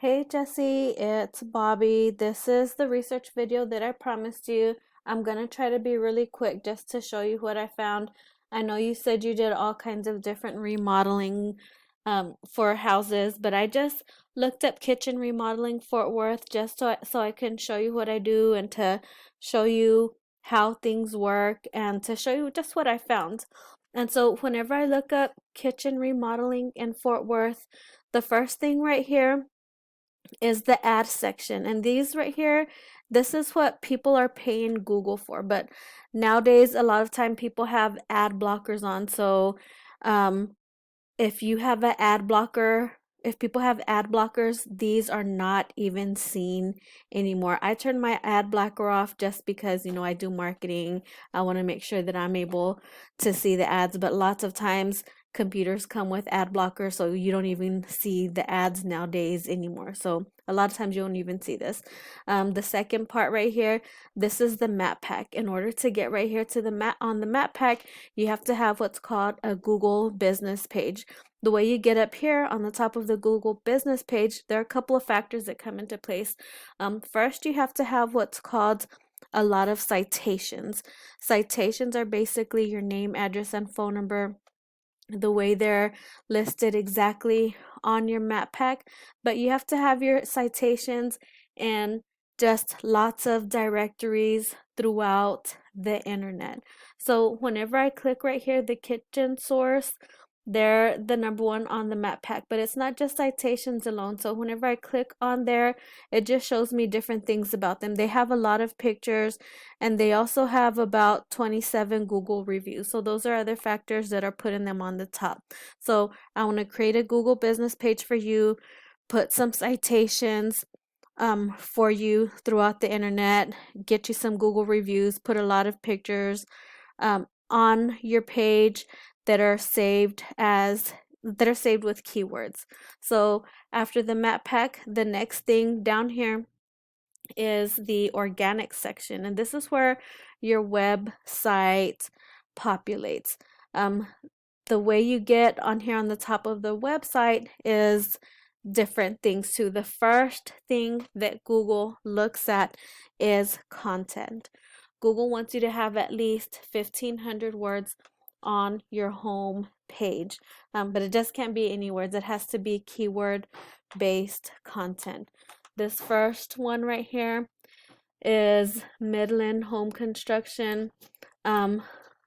Hey Jesse, it's Bobby. This is the research video that I promised you. I'm gonna try to be really quick just to show you what I found. I know you said you did all kinds of different remodeling for houses, but I just looked up kitchen remodeling Fort Worth just so I can show you what I do and to show you how things work and to show you just what I found. And so whenever I look up kitchen remodeling in Fort Worth, the first thing right here is the ad section. And these right here, this is what people are paying Google for. But nowadays, a lot of time people have ad blockers on. So um, if you have an ad blocker, if people have ad blockers, these are not even seen anymore. I turn my ad blocker off just because, I do marketing. I want to make sure that I'm able to see the ads, but lots of times computers come with ad blockers, so you don't even see the ads nowadays anymore. So a lot of times you don't even see this. The second part right here, this is the map pack. In order to get right here to the map on the map pack, you have to have what's called a Google business page. The way you get up here on the top of the Google business page, there are a couple of factors that come into place. First, you have to have what's called a lot of citations. Citations are basically your name, address, and phone number, the way they're listed exactly on your map pack, but you have to have your citations and just lots of directories throughout the internet. So whenever I click right here, the kitchen source, they're the number one on the map pack, but it's not just citations alone. So whenever I click on there, it just shows me different things about them. They have a lot of pictures, and they also have about 27 Google reviews. So those are other factors that are putting them on the top. So I want to create a Google business page for you, put some citations for you throughout the internet, get you some Google reviews, put a lot of pictures on your page that are saved with keywords. So after the map pack, the next thing down here is the organic section, and this is where your website populates. Um, the way you get on here on the top of the website is different things too. The first thing that Google looks at is content. Google wants you to have at least 1,500 words on your home page, but it just can't be any words. It has to be keyword based content. This first one right here is Midland Home Construction.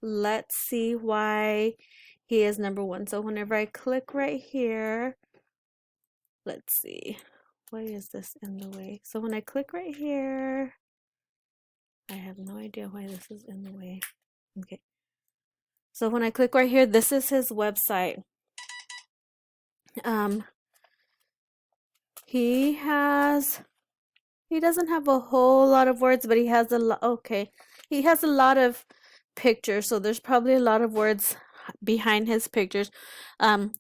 Let's see why he is number one. So whenever I click right here, let's see, why is this in the way? So when I click right here, I have no idea why this is in the way. Okay. So when I click right here, this is his website. He doesn't have a whole lot of words, but he has a lot. Okay. He has a lot of pictures, so there's probably a lot of words behind his pictures.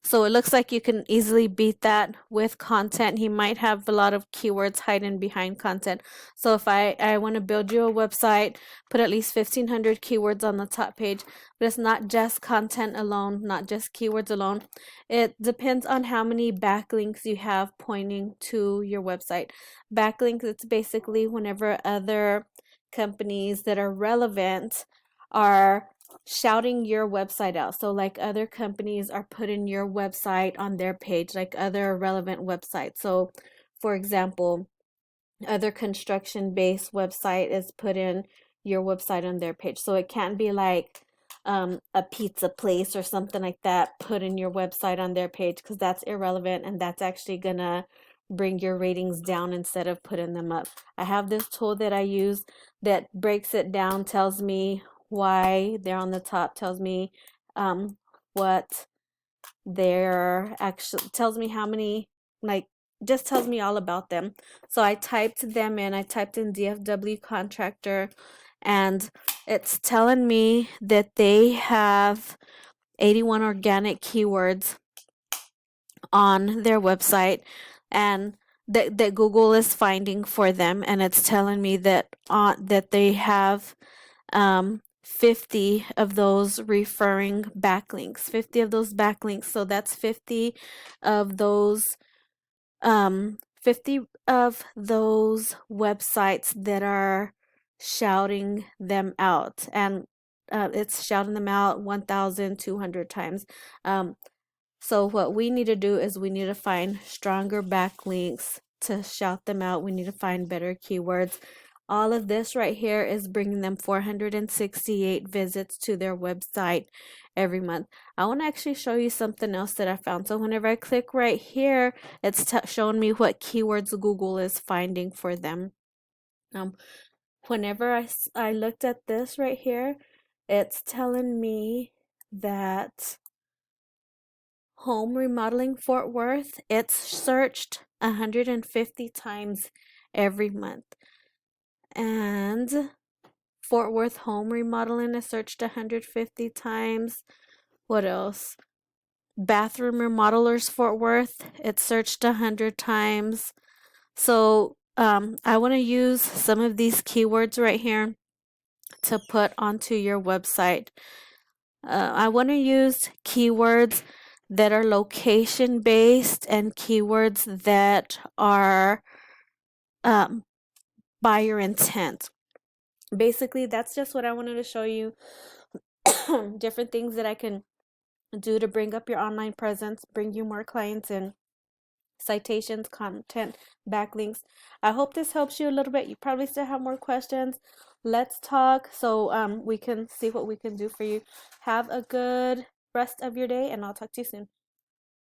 So it looks like you can easily beat that with content. He might have a lot of keywords hidden behind content. So if I want to build you a website, put at least 1,500 keywords on the top page, but it's not just content alone, not just keywords alone. It depends on how many backlinks you have pointing to your website. Backlinks, it's basically whenever other companies that are relevant are shouting your website out. So like other companies are putting your website on their page, like other relevant websites. So for example, other construction based website is putting your website on their page. So it can't be like a pizza place or something like that putting your website on their page, because that's irrelevant and that's actually gonna bring your ratings down instead of putting them up. I have this tool that I use that breaks it down, tells me why they're on the top, tells me what they're actually, tells me how many, like, just tells me all about them. So I typed them in, I typed in DFW contractor, and it's telling me that they have 81 organic keywords on their website, and that Google is finding for them, and it's telling me that that they have 50 of those referring backlinks, 50 of those backlinks. So that's 50 of those 50 of those websites that are shouting them out, and it's shouting them out 1,200 times. So what we need to do is we need to find stronger backlinks to shout them out. We need to find better keywords. All of this right here is bringing them 468 visits to their website every month. I want to actually show you something else that I found. So whenever I click right here, it's showing me what keywords Google is finding for them. Whenever I looked at this right here, it's telling me that home remodeling Fort Worth, it's searched 150 times every month. And Fort Worth home remodeling is searched 150 times. What else? Bathroom remodelers Fort Worth, it's searched 100 times. So I want to use some of these keywords right here to put onto your website. I want to use keywords that are location based and keywords that are buyer intent. Basically, that's just what I wanted to show you. Different things that I can do to bring up your online presence, bring you more clients in. Citations, content, backlinks. I hope this helps you a little bit. You probably still have more questions. Let's talk so we can see what we can do for you. Have a good rest of your day, and I'll talk to you soon.